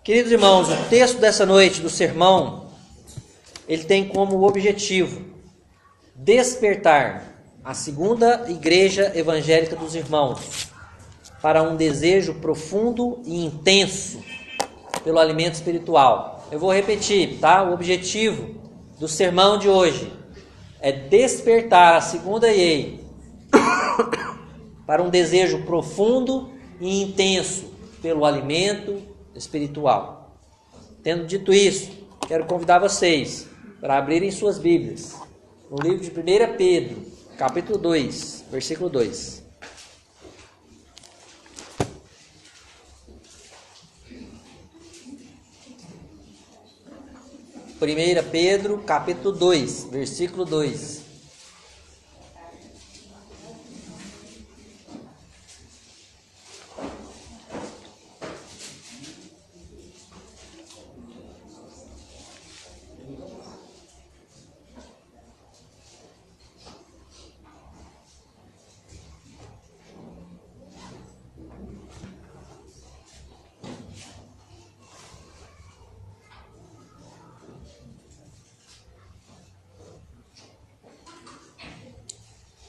Queridos irmãos, o texto dessa noite do sermão, ele tem como objetivo despertar a segunda igreja evangélica dos irmãos para um desejo profundo e intenso pelo alimento espiritual. Eu vou repetir, tá? O objetivo do sermão de hoje é despertar a segunda EI para um desejo profundo e intenso pelo alimento espiritual. Tendo dito isso, quero convidar vocês para abrirem suas Bíblias no livro de 1 Pedro, capítulo 2, versículo 2. 1 Pedro, capítulo 2, versículo 2.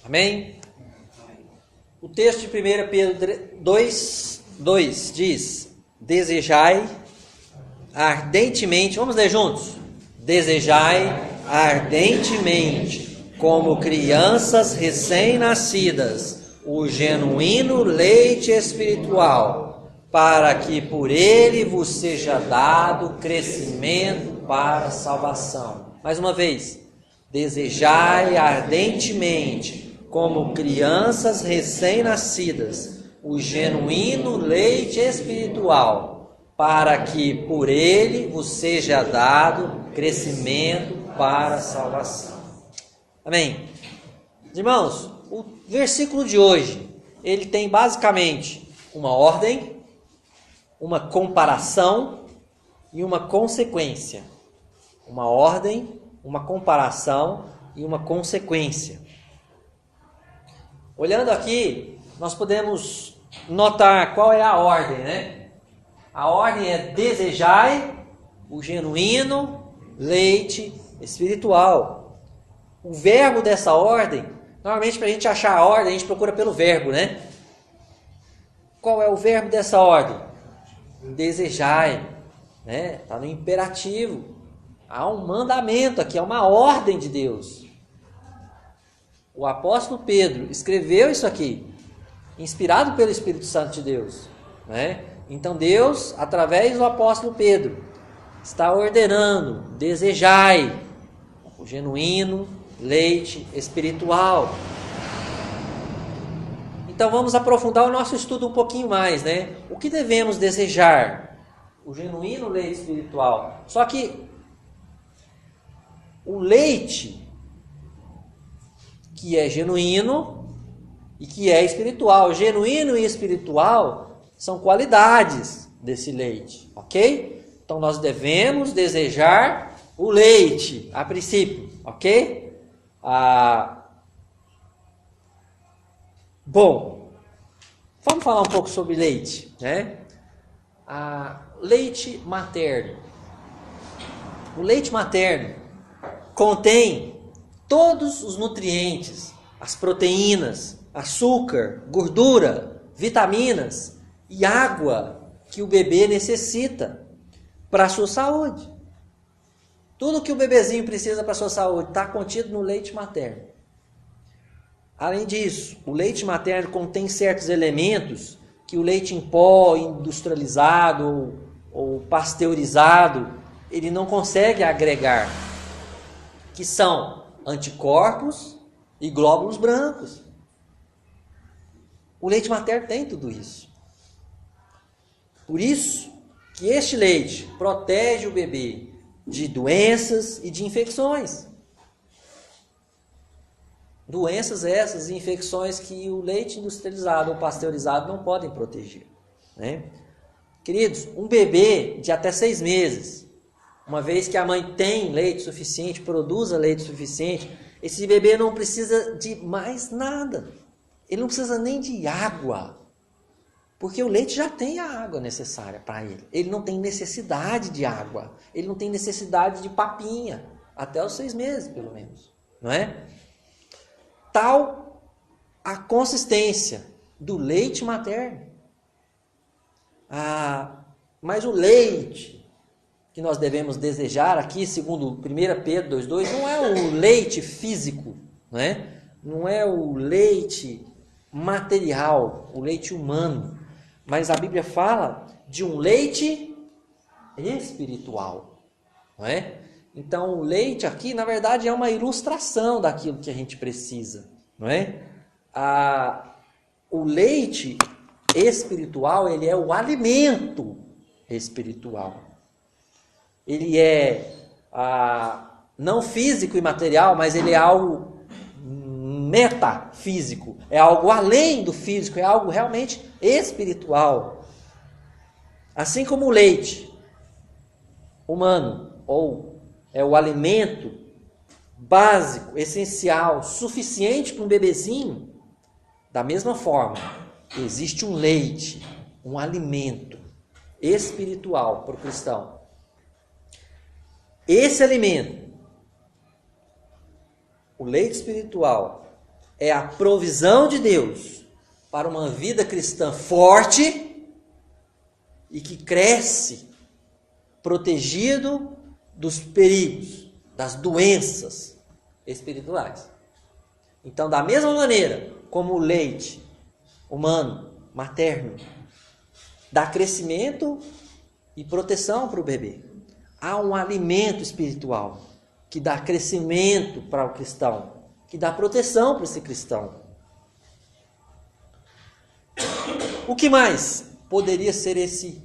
Amém? O texto de 1 Pedro 2 diz: desejai ardentemente, vamos ler juntos? Desejai ardentemente, como crianças recém-nascidas, o genuíno leite espiritual, para que por ele vos seja dado crescimento para a salvação. Mais uma vez, desejai ardentemente, como crianças recém-nascidas, o genuíno leite espiritual, para que por ele vos seja dado crescimento para a salvação. Amém? Irmãos, o versículo de hoje, ele tem basicamente uma ordem, uma comparação e uma consequência. Uma ordem, uma comparação e uma consequência. Olhando aqui, nós podemos notar qual é a ordem, né? A ordem é desejai o genuíno leite espiritual. O verbo dessa ordem, normalmente para a gente achar a ordem, a gente procura pelo verbo, né? Qual é o verbo dessa ordem? Desejai, né? Está no imperativo. Há um mandamento aqui, é uma ordem de Deus. O apóstolo Pedro escreveu isso aqui, inspirado pelo Espírito Santo de Deus, né? Então Deus, através do apóstolo Pedro, está ordenando: desejai o genuíno leite espiritual. Então vamos aprofundar o nosso estudo um pouquinho mais, né? O que devemos desejar? O genuíno leite espiritual. Só que o leite que é genuíno e que é espiritual. Genuíno e espiritual são qualidades desse leite, ok? Então nós devemos desejar o leite, a princípio, ok? Bom, vamos falar um pouco sobre leite, né? Leite materno. O leite materno contém todos os nutrientes, as proteínas, açúcar, gordura, vitaminas e água que o bebê necessita para a sua saúde. Tudo que o bebezinho precisa para a sua saúde está contido no leite materno. Além disso, o leite materno contém certos elementos que o leite em pó, industrializado ou pasteurizado, ele não consegue agregar, que são anticorpos e glóbulos brancos. O leite materno tem tudo isso. Por isso que este leite protege o bebê de doenças e de infecções. Doenças essas e infecções que o leite industrializado ou pasteurizado não podem proteger, né? Queridos, um bebê de até 6 meses, uma vez que a mãe tem leite suficiente, produza leite suficiente, esse bebê não precisa de mais nada. Ele não precisa nem de água Porque o leite já tem a água necessária para ele. Ele não tem necessidade de água. Ele não tem necessidade de papinha. Até os 6 meses, pelo menos. Não é? Tal a consistência do leite materno. Mas o leite que nós devemos desejar aqui, segundo 1 Pedro 2,2, não é o leite físico, não é o leite material, o leite humano, mas a Bíblia fala de um leite espiritual, não é? Então o leite aqui, na verdade, é uma ilustração daquilo que a gente precisa, não é? O leite espiritual, ele é o alimento espiritual. Ele é não físico e material, mas ele é algo metafísico, é algo além do físico, é algo realmente espiritual. Assim como o leite humano, ou é o alimento básico, essencial, suficiente para um bebezinho, da mesma forma, existe um leite, um alimento espiritual para o cristão. Esse alimento, o leite espiritual, é a provisão de Deus para uma vida cristã forte e que cresce, protegido dos perigos, das doenças espirituais. Então, da mesma maneira como o leite humano, materno, dá crescimento e proteção para o bebê, há um alimento espiritual que dá crescimento para o cristão, que dá proteção para esse cristão. O que mais poderia ser esse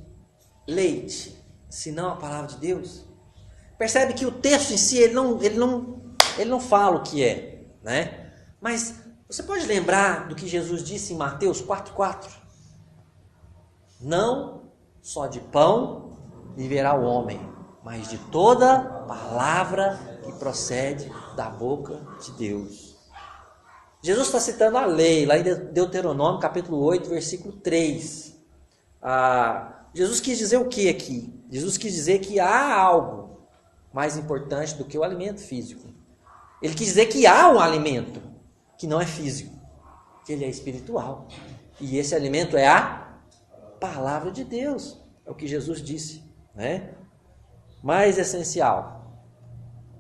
leite, senão a palavra de Deus? Percebe que o texto em si, ele não fala o que é, né? Mas você pode lembrar do que Jesus disse em Mateus 4,4? Não só de pão viverá o homem, mas de toda palavra que procede da boca de Deus. Jesus está citando a lei, lá em Deuteronômio, capítulo 8, versículo 3. Jesus quis dizer o que aqui? Jesus quis dizer que há algo mais importante do que o alimento físico. Ele quis dizer que há um alimento que não é físico, que ele é espiritual. E esse alimento é a palavra de Deus. É o que Jesus disse, né? Mais essencial.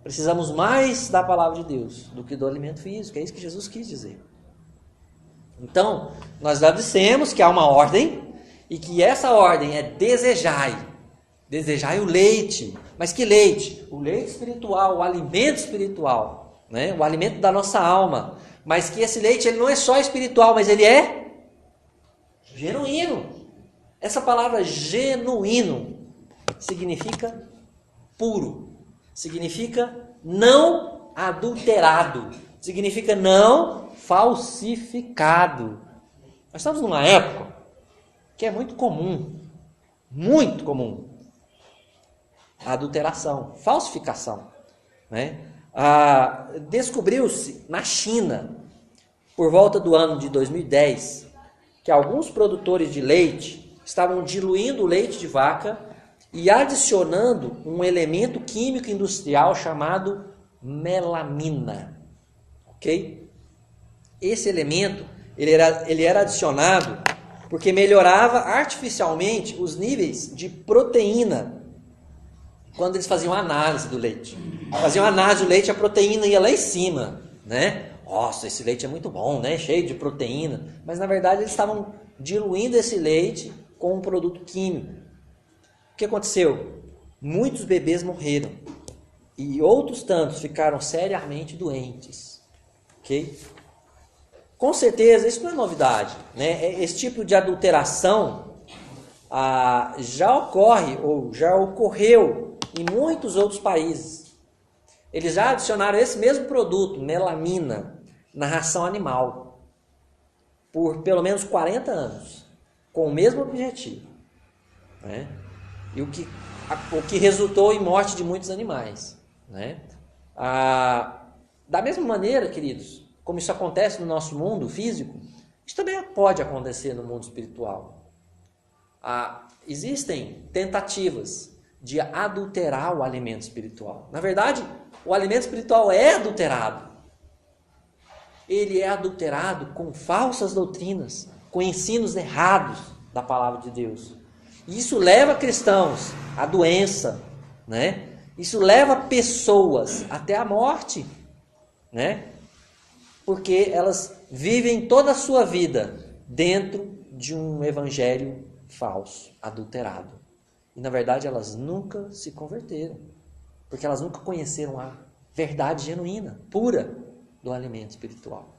Precisamos mais da palavra de Deus do que do alimento físico. É isso que Jesus quis dizer. Então, nós já dissemos que há uma ordem e que essa ordem é desejai. Desejai o leite. Mas que leite? O leite espiritual, o alimento espiritual, né? O alimento da nossa alma. Mas que esse leite ele não é só espiritual, mas ele é genuíno. Essa palavra genuíno significa puro, significa não adulterado, significa não falsificado. Nós estamos numa época que é muito comum a adulteração, falsificação, né? Descobriu-se na China, por volta do ano de 2010, que alguns produtores de leite estavam diluindo o leite de vaca e adicionando um elemento químico industrial chamado melamina. Ok? Esse elemento ele era adicionado porque melhorava artificialmente os níveis de proteína quando eles faziam análise do leite. Faziam análise do leite, a proteína ia lá em cima, né? Nossa, esse leite é muito bom, né? Cheio de proteína. Mas na verdade eles estavam diluindo esse leite com um produto químico. O que aconteceu? Muitos bebês morreram e outros tantos ficaram seriamente doentes. Ok? Com certeza, isso não é novidade, né? Esse tipo de adulteração já ocorre ou já ocorreu em muitos outros países. Eles já adicionaram esse mesmo produto, melamina, na ração animal por pelo menos 40 anos, com o mesmo objetivo, né? E o que resultou em morte de muitos animais, né? Da mesma maneira, queridos, como isso acontece no nosso mundo físico, isso também pode acontecer no mundo espiritual. existem tentativas de adulterar o alimento espiritual. Na verdade, o alimento espiritual é adulterado. Ele é adulterado com falsas doutrinas, com ensinos errados da palavra de Deus. E isso leva cristãos à doença, né? Isso leva pessoas até a morte, né? Porque elas vivem toda a sua vida dentro de um evangelho falso, adulterado. E na verdade elas nunca se converteram, porque elas nunca conheceram a verdade genuína, pura do alimento espiritual.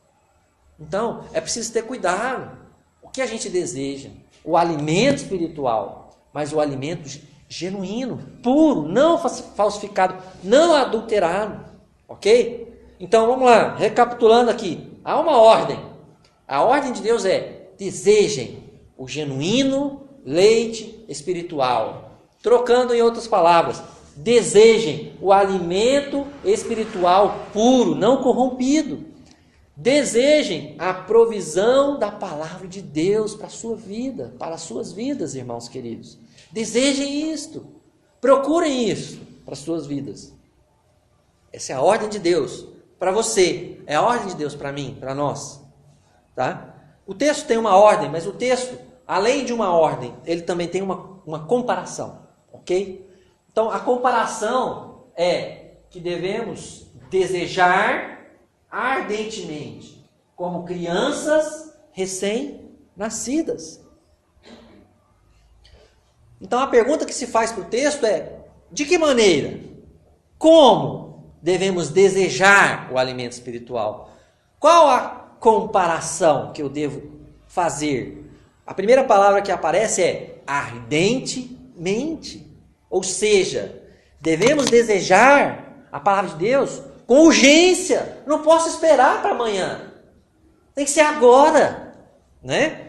Então, é preciso ter cuidado. O que a gente deseja? O alimento espiritual, mas o alimento genuíno, puro, não falsificado, não adulterado. Ok? Então, vamos lá, recapitulando aqui. Há uma ordem. A ordem de Deus é: desejem o genuíno leite espiritual. Trocando em outras palavras, desejem o alimento espiritual puro, não corrompido. Desejem a provisão da palavra de Deus para a sua vida, para as suas vidas, irmãos queridos. Desejem isto. Procurem isso para as suas vidas. Essa é a ordem de Deus para você. É a ordem de Deus para mim, para nós. Tá? O texto tem uma ordem, mas o texto, além de uma ordem, ele também tem uma comparação. Ok? Então, a comparação é que devemos desejar ardentemente, como crianças recém-nascidas. Então, a pergunta que se faz para o texto é: de que maneira? Como devemos desejar o alimento espiritual? Qual a comparação que eu devo fazer? A primeira palavra que aparece é ardentemente. Ou seja, devemos desejar a palavra de Deus com urgência. Não posso esperar para amanhã. Tem que ser agora, né?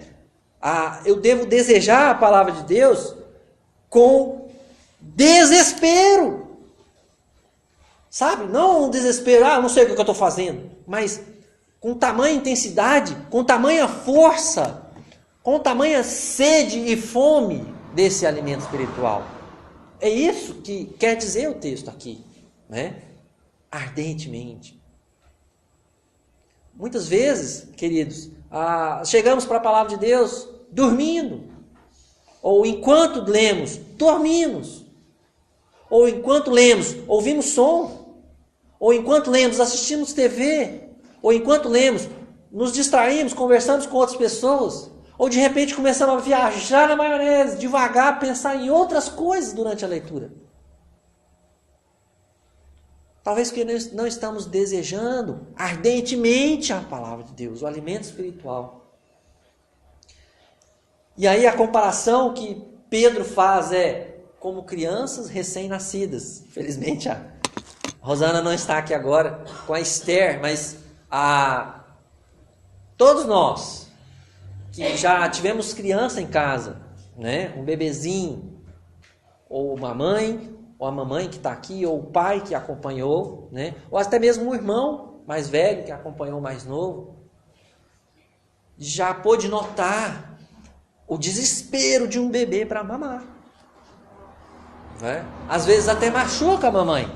Eu devo desejar a palavra de Deus com desespero. Sabe? Não um desespero, não sei o que eu estou fazendo. Mas com tamanha intensidade, com tamanha força, com tamanha sede e fome desse alimento espiritual. É isso que quer dizer o texto aqui, né? Ardentemente. Muitas vezes, queridos, chegamos para a palavra de Deus dormindo, ou enquanto lemos, dormimos, ou enquanto lemos, ouvimos som, ou enquanto lemos, assistimos TV, ou enquanto lemos, nos distraímos, conversamos com outras pessoas, ou de repente começamos a viajar na maionese, devagar, pensar em outras coisas durante a leitura. Talvez porque nós não estamos desejando ardentemente a palavra de Deus, o alimento espiritual. E aí a comparação que Pedro faz é como crianças recém-nascidas. Infelizmente a Rosana não está aqui agora com a Esther, mas todos nós que já tivemos criança em casa, né? Um bebezinho, ou uma mãe, ou a mamãe que está aqui, ou o pai que acompanhou, né? Ou até mesmo um irmão mais velho que acompanhou o mais novo, já pôde notar o desespero de um bebê para mamar, né? Às vezes até machuca a mamãe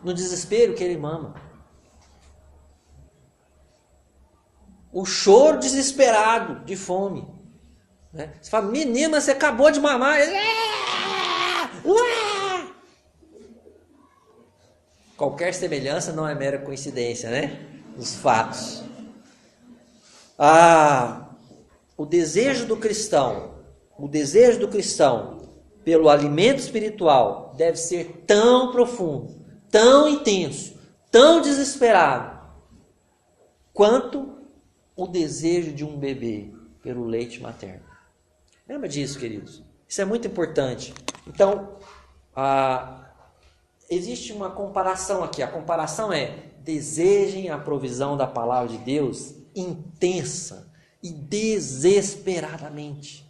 no desespero que ele mama. O choro desesperado de fome, né? Você fala: menina, você acabou de mamar. Qualquer semelhança não é mera coincidência, né? Os fatos. O desejo do cristão pelo alimento espiritual deve ser tão profundo, tão intenso, tão desesperado, quanto o desejo de um bebê pelo leite materno. Lembra disso, queridos? Isso é muito importante. Então, existe uma comparação aqui. A comparação é: desejem a provisão da palavra de Deus intensa e desesperadamente.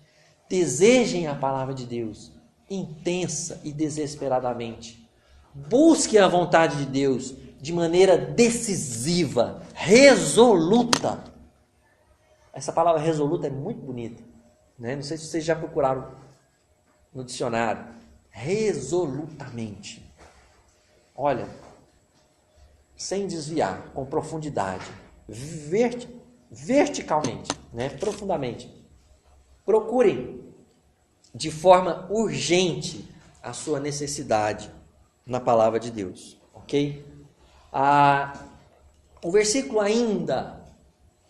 Desejem a palavra de Deus intensa e desesperadamente. Busquem a vontade de Deus de maneira decisiva, resoluta. Essa palavra resoluta é muito bonita, né? Não sei se vocês já procuraram no dicionário. Resolutamente. Olha, sem desviar, com profundidade, verticalmente, né? Profundamente. Procurem de forma urgente a sua necessidade na palavra de Deus, ok? O versículo ainda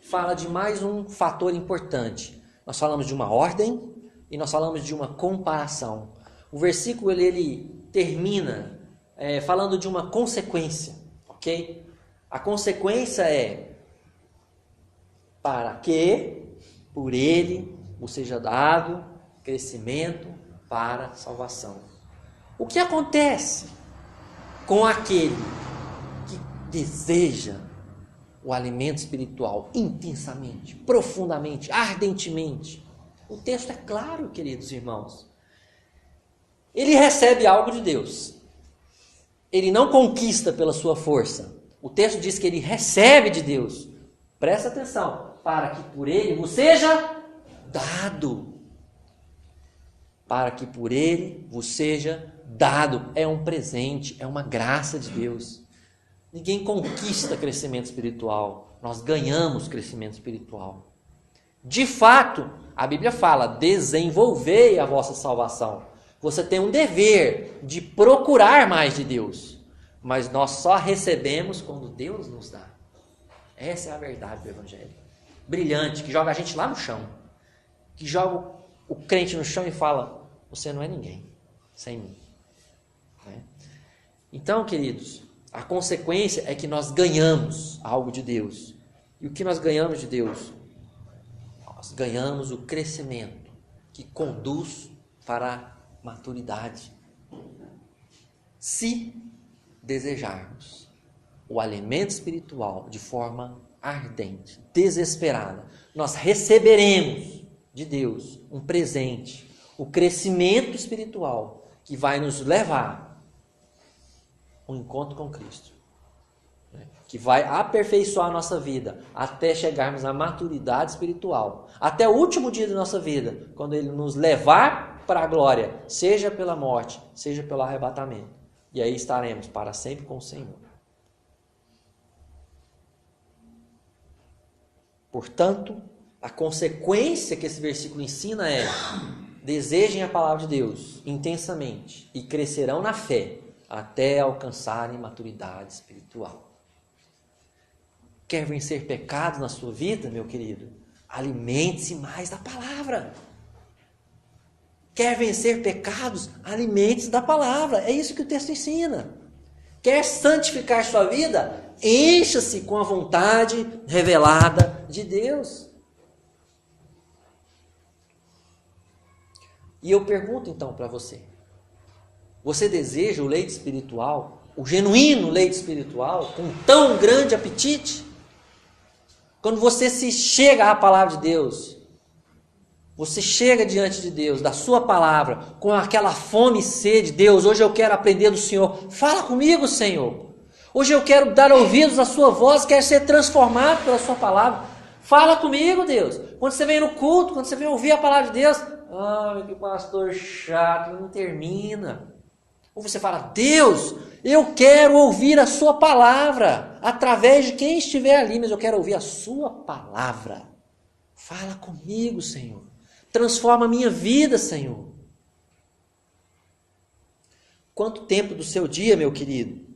fala de mais um fator importante. Nós falamos de uma ordem e nós falamos de uma comparação. O versículo ele termina falando de uma consequência, ok? A consequência é para que por ele vos seja dado crescimento para salvação. O que acontece com aquele que deseja o alimento espiritual intensamente, profundamente, ardentemente? O texto é claro, queridos irmãos. Ele recebe algo de Deus. Ele não conquista pela sua força. O texto diz que ele recebe de Deus. Presta atenção. Para que por ele vos seja dado. Para que por ele vos seja dado. É um presente, é uma graça de Deus. Ninguém conquista crescimento espiritual. Nós ganhamos crescimento espiritual. De fato, a Bíblia fala, desenvolvei a vossa salvação. Você tem um dever de procurar mais de Deus. Mas nós só recebemos quando Deus nos dá. Essa é a verdade do Evangelho. Brilhante, que joga a gente lá no chão. Que joga o crente no chão e fala, você não é ninguém sem mim. Né? Então, queridos, a consequência é que nós ganhamos algo de Deus. E o que nós ganhamos de Deus? Nós ganhamos o crescimento que conduz para a maturidade. Se desejarmos o alimento espiritual de forma ardente, desesperada, nós receberemos de Deus um presente, o crescimento espiritual que vai nos levar ao encontro com Cristo, né? Que vai aperfeiçoar a nossa vida até chegarmos à maturidade espiritual, até o último dia da nossa vida, quando Ele nos levar para a glória, seja pela morte, seja pelo arrebatamento. E aí estaremos para sempre com o Senhor. Portanto, a consequência que esse versículo ensina é: desejem a palavra de Deus intensamente e crescerão na fé até alcançarem maturidade espiritual. Quer vencer pecados na sua vida, meu querido? Alimente-se mais da palavra. Quer vencer pecados? Alimente-se da palavra. É isso que o texto ensina. Quer santificar sua vida? Encha-se com a vontade revelada de Deus. E eu pergunto então para você: você deseja o leite espiritual, o genuíno leite espiritual, com tão grande apetite? Quando você se chega à palavra de Deus, você chega diante de Deus, da sua palavra, com aquela fome e sede: Deus, hoje eu quero aprender do Senhor. Fala comigo, Senhor. Hoje eu quero dar ouvidos à sua voz, quero ser transformado pela sua palavra. Fala comigo, Deus. Quando você vem no culto, quando você vem ouvir a palavra de Deus, que pastor chato, não termina. Ou você fala: Deus, eu quero ouvir a sua palavra, através de quem estiver ali, mas eu quero ouvir a sua palavra. Fala comigo, Senhor. Transforma a minha vida, Senhor. Quanto tempo do seu dia, meu querido,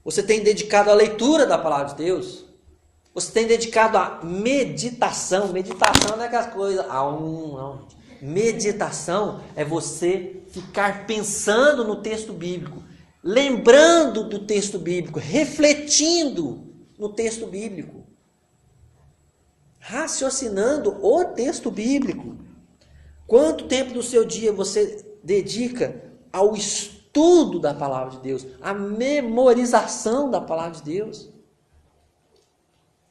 você tem dedicado à leitura da palavra de Deus? Você tem dedicado à meditação? Meditação não é aquelas coisas, não. Meditação é você ficar pensando no texto bíblico, lembrando do texto bíblico, refletindo no texto bíblico, raciocinando o texto bíblico. Quanto tempo do seu dia você dedica ao estudo da palavra de Deus, à memorização da palavra de Deus?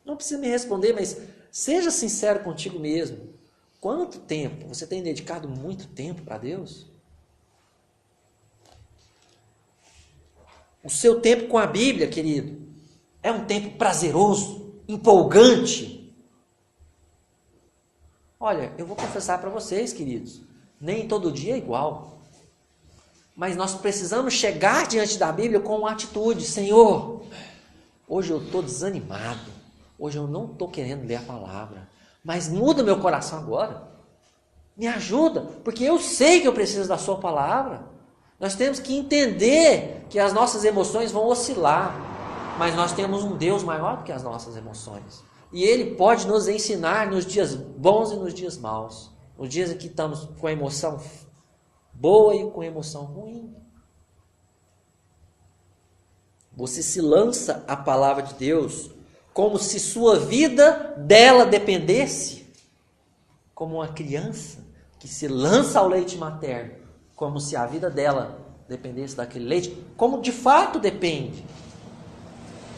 Não precisa me responder, mas seja sincero contigo mesmo. Quanto tempo? Você tem dedicado muito tempo para Deus? O seu tempo com a Bíblia, querido, é um tempo prazeroso, empolgante? Olha, eu vou confessar para vocês, queridos, Nem todo dia é igual. Mas nós precisamos chegar diante da Bíblia com uma atitude. Senhor, hoje eu estou desanimado. Hoje eu não estou querendo ler a palavra. Mas muda meu coração agora. Me ajuda, porque eu sei que eu preciso da sua palavra. Nós temos que entender que as nossas emoções vão oscilar. Mas nós temos um Deus maior do que as nossas emoções. E Ele pode nos ensinar nos dias bons e nos dias maus. Nos dias em que estamos com a emoção boa e com a emoção ruim. Você se lança à palavra de Deus como se sua vida dela dependesse. Como uma criança que se lança ao leite materno. Como se a vida dela dependesse daquele leite. Como de fato depende.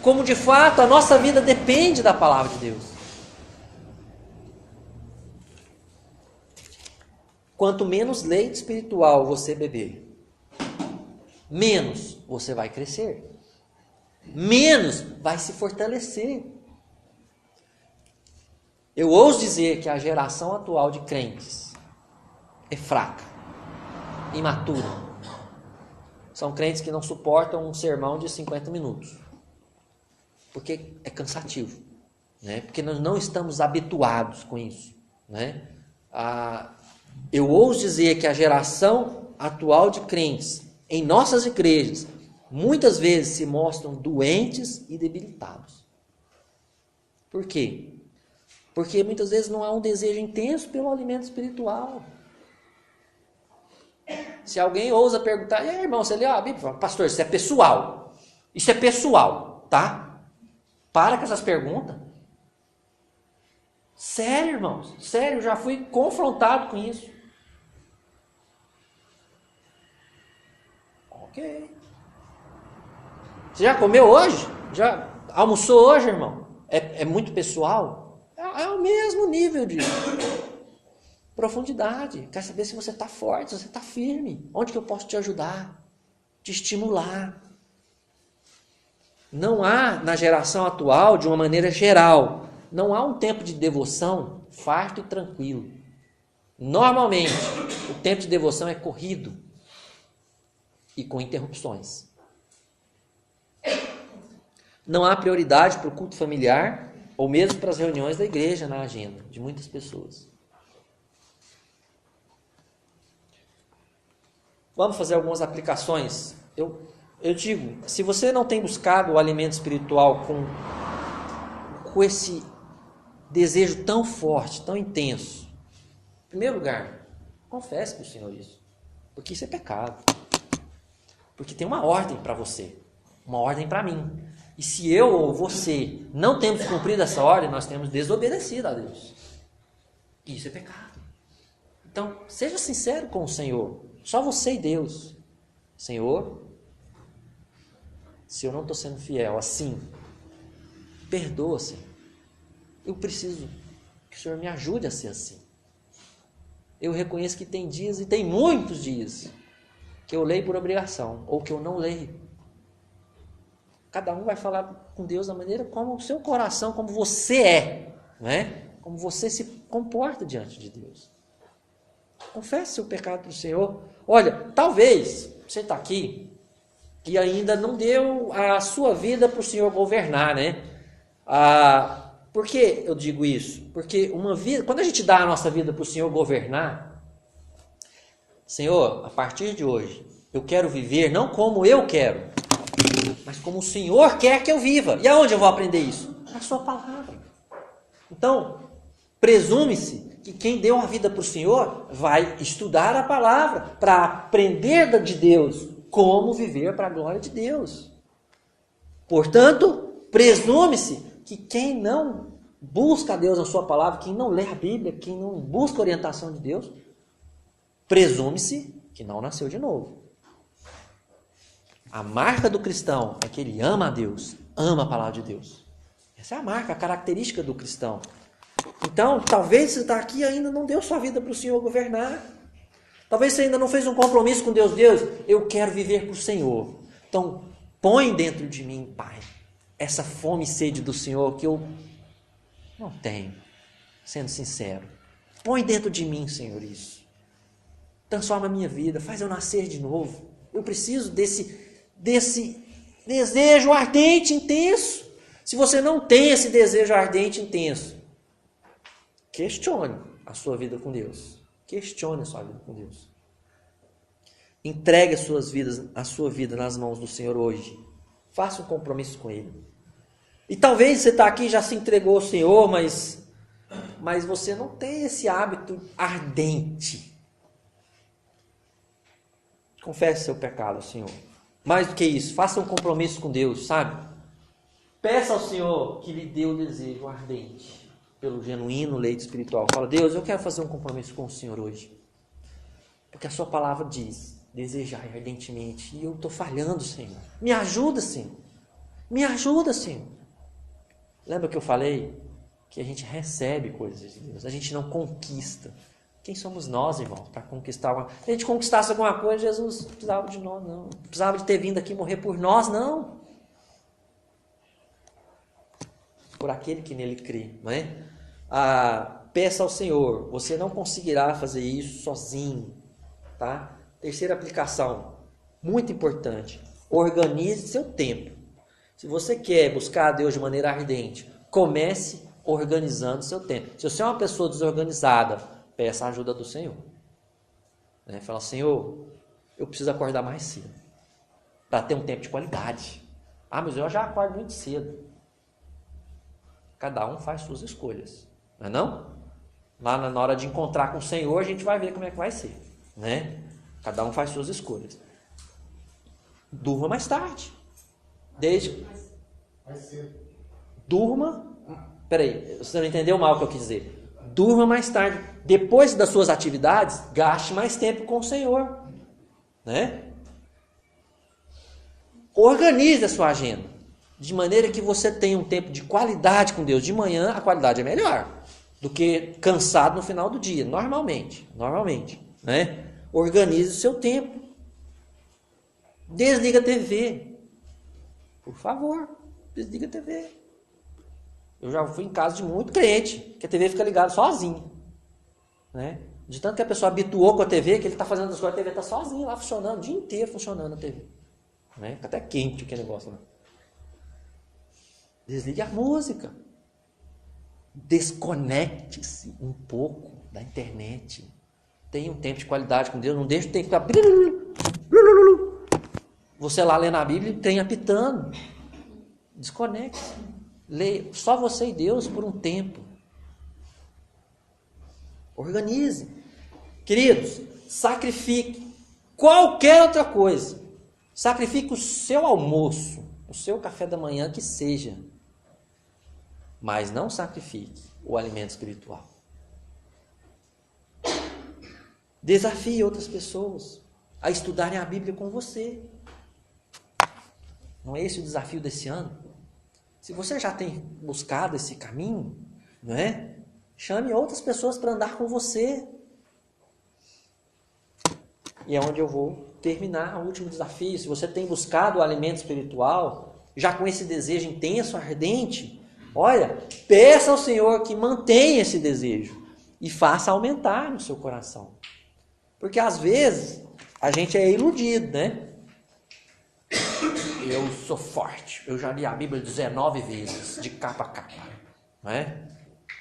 Como de fato a nossa vida depende da palavra de Deus. Quanto menos leite espiritual você beber, menos você vai crescer. Menos vai se fortalecer. Eu ouso dizer que a geração atual de crentes é fraca, imatura. São crentes que não suportam um sermão de 50 minutos. Porque é cansativo, né? Porque nós não estamos habituados com isso, né? Eu ouso dizer que a geração atual de crentes em nossas igrejas muitas vezes se mostram doentes e debilitados. Por quê? Porque muitas vezes não há um desejo intenso pelo alimento espiritual. Se alguém ousa perguntar, e aí, irmão, você leu a Bíblia? Pastor, isso é pessoal. Isso é pessoal, tá? Para com essas perguntas. Sério, irmãos. Sério, eu já fui confrontado com isso. Ok. Você já comeu hoje? Já almoçou hoje, irmão? É muito pessoal? É o mesmo nível de profundidade. Quer saber se você está forte, se você está firme. Onde que eu posso te ajudar? Te estimular. Não há, na geração atual, de uma maneira geral, não há um tempo de devoção farto e tranquilo. Normalmente, o tempo de devoção é corrido e com interrupções. Não há prioridade para o culto familiar ou mesmo para as reuniões da igreja na agenda de muitas pessoas. Vamos fazer algumas aplicações. Eu digo, se você não tem buscado o alimento espiritual com esse desejo tão forte, tão intenso, em primeiro lugar, confesse para o Senhor isso. Porque isso é pecado. Porque tem uma ordem para você, uma ordem para mim. E se eu ou você não temos cumprido essa ordem, nós temos desobedecido a Deus. E isso é pecado. Então, seja sincero com o Senhor. Só você e Deus. Senhor, se eu não estou sendo fiel assim, perdoa, Senhor. Eu preciso que o Senhor me ajude a ser assim. Eu reconheço que tem dias, e tem muitos dias, que eu leio por obrigação, ou que eu não leio. Cada um vai falar com Deus da maneira como o seu coração, como você é, né? Como você se comporta diante de Deus. Confesse seu pecado para o Senhor. Olha, talvez você está aqui e ainda não deu a sua vida para o Senhor governar, né? Por que eu digo isso? Porque uma vida, quando a gente dá a nossa vida para o Senhor governar, Senhor, a partir de hoje, eu quero viver não como eu quero, mas como o Senhor quer que eu viva. E aonde eu vou aprender isso? Na sua palavra. Então, presume-se que quem deu a vida para o Senhor vai estudar a palavra para aprender de Deus como viver para a glória de Deus. Portanto, presume-se que quem não busca a Deus na sua palavra, quem não lê a Bíblia, quem não busca a orientação de Deus, presume-se que não nasceu de novo. A marca do cristão é que ele ama a Deus, ama a palavra de Deus. Essa é a marca, a característica do cristão. Então, talvez você está aqui e ainda não deu sua vida para o Senhor governar. Talvez você ainda não fez um compromisso com Deus. Deus, eu quero viver para o Senhor. Então, põe dentro de mim, Pai, essa fome e sede do Senhor que eu não tenho, sendo sincero. Põe dentro de mim, Senhor, isso. transforma a minha vida, faz eu nascer de novo. Eu preciso desse desejo ardente, intenso. Se você não tem esse desejo ardente, intenso, questione a sua vida com Deus. Questione a sua vida com Deus. Entregue a sua vida nas mãos do Senhor hoje. Faça um compromisso com Ele. E talvez você está aqui e já se entregou ao Senhor, mas você não tem esse hábito ardente. Confesse seu pecado ao Senhor. Mais do que isso, faça um compromisso com Deus, sabe? Peça ao Senhor que lhe dê o desejo ardente pelo genuíno leite espiritual. Fala, Deus, eu quero fazer um compromisso com o Senhor hoje. Porque a sua palavra diz, desejar ardentemente. E eu estou falhando, Senhor. Me ajuda, Senhor. Me ajuda, Senhor. Lembra que eu falei que a gente recebe coisas de Deus, a gente não conquista. Quem somos nós, irmãos, para conquistar alguma coisa? Se a gente conquistasse alguma coisa, Jesus não precisava de nós, não. Não precisava de ter vindo aqui morrer por nós, não. Por aquele que nele crê, não é? Peça ao Senhor, você não conseguirá fazer isso sozinho, tá? Terceira aplicação, muito importante, organize seu tempo. Se você quer buscar a Deus de maneira ardente, comece organizando seu tempo. Se você é uma pessoa desorganizada, peça a ajuda do Senhor. Fala, Senhor, eu preciso acordar mais cedo, para ter um tempo de qualidade. Mas eu já acordo muito cedo. Cada um faz suas escolhas, não é não? Lá na hora de encontrar com o Senhor, a gente vai ver como é que vai ser, né? Cada um faz suas escolhas. Durma mais tarde. Mais cedo. Durma. Peraí, você não entendeu mal o que eu quis dizer. Durma mais tarde. Depois das suas atividades, gaste mais tempo com o Senhor, né? Organize a sua agenda de maneira que você tenha um tempo de qualidade com Deus. De manhã, a qualidade é melhor do que cansado no final do dia, normalmente, né? Organize o seu tempo. Desliga a TV. Por favor, desliga a TV. Eu já fui em casa de muito crente, que a TV fica ligada sozinha, né? De tanto que a pessoa habituou com a TV, que ele está fazendo as coisas, a TV está sozinha lá, funcionando, o dia inteiro funcionando a TV. Né? Fica até quente aquele negócio lá. Desligue a música. Desconecte-se um pouco da internet. Tenha um tempo de qualidade com Deus. Não deixe o tempo ficar... Você lá lendo a Bíblia e tem apitando. Desconecte-se. Leia só você e Deus por um tempo. Organize. Queridos, sacrifique qualquer outra coisa. Sacrifique o seu almoço, o seu café da manhã, que seja. Mas não sacrifique o alimento espiritual. Desafie outras pessoas a estudarem a Bíblia com você. Não é esse o desafio desse ano? Se você já tem buscado esse caminho, não é? Chame outras pessoas para andar com você. E é onde eu vou terminar o último desafio. Se você tem buscado o alimento espiritual, já com esse desejo intenso, ardente, olha, peça ao Senhor que mantenha esse desejo e faça aumentar no seu coração. Porque às vezes a gente é iludido, né? Eu sou forte, eu já li a Bíblia 19 vezes, de capa a capa, não é?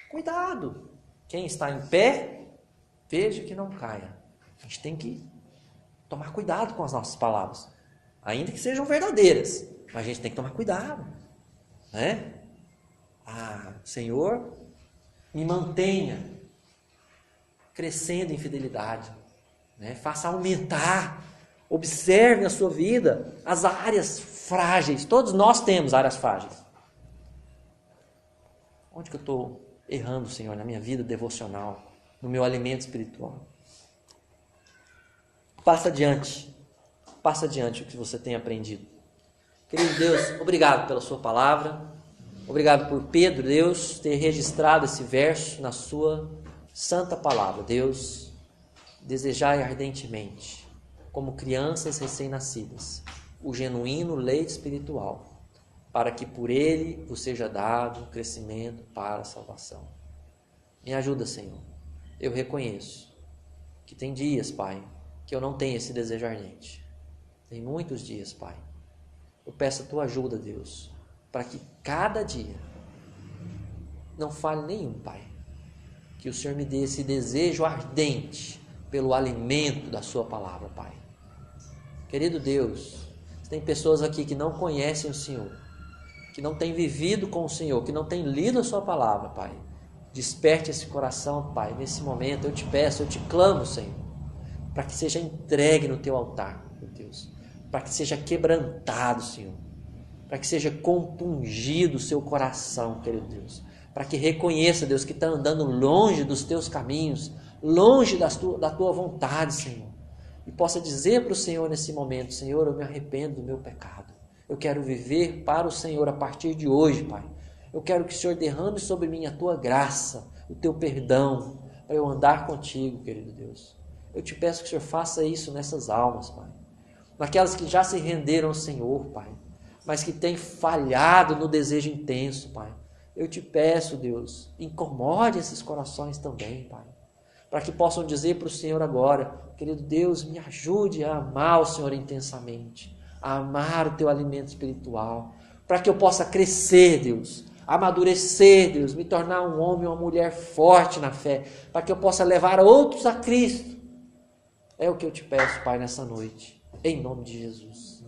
Cuidado, quem está em pé, veja que não caia. A gente tem que tomar cuidado com as nossas palavras, ainda que sejam verdadeiras, mas a gente tem que tomar cuidado, né? Senhor, me mantenha crescendo em fidelidade, né? Faça aumentar, observe na sua vida as áreas frágeis. Todos nós temos áreas frágeis. Onde que eu estou errando, Senhor, na minha vida devocional, no meu alimento espiritual? Passa adiante o que você tem aprendido. Querido Deus, obrigado pela sua palavra, obrigado por Pedro, Deus, ter registrado esse verso na sua santa palavra. Deus, desejai ardentemente, como crianças recém-nascidas, o genuíno leite espiritual, para que por ele vos seja dado crescimento para a salvação. Me ajuda, Senhor. Eu reconheço que tem dias, Pai, que eu não tenha esse desejo ardente. Tem muitos dias, Pai. Eu peço a tua ajuda, Deus, para que cada dia não falhe nenhum, Pai. Que o Senhor me dê esse desejo ardente pelo alimento da sua palavra, Pai. Querido Deus, tem pessoas aqui que não conhecem o Senhor, que não têm vivido com o Senhor, que não têm lido a sua palavra, Pai. Desperte esse coração, Pai, nesse momento. Eu te peço, eu te clamo, Senhor, para que seja entregue no teu altar, meu Deus, para que seja quebrantado, Senhor, para que seja compungido o seu coração, querido Deus, para que reconheça, Deus, que está andando longe dos teus caminhos, longe da tua vontade, Senhor, e possa dizer para o Senhor nesse momento: Senhor, eu me arrependo do meu pecado, eu quero viver para o Senhor a partir de hoje, Pai. Eu quero que o Senhor derrame sobre mim a tua graça, o teu perdão, para eu andar contigo, querido Deus. Eu te peço que o Senhor faça isso nessas almas, Pai. Naquelas que já se renderam ao Senhor, Pai, mas que têm falhado no desejo intenso, Pai. Eu te peço, Deus, incomode esses corações também, Pai, para que possam dizer para o Senhor agora: querido Deus, me ajude a amar o Senhor intensamente, a amar o teu alimento espiritual, para que eu possa crescer, Deus, amadurecer, Deus, me tornar um homem ou uma mulher forte na fé, para que eu possa levar outros a Cristo. É o que eu te peço, Pai, nessa noite, em nome de Jesus.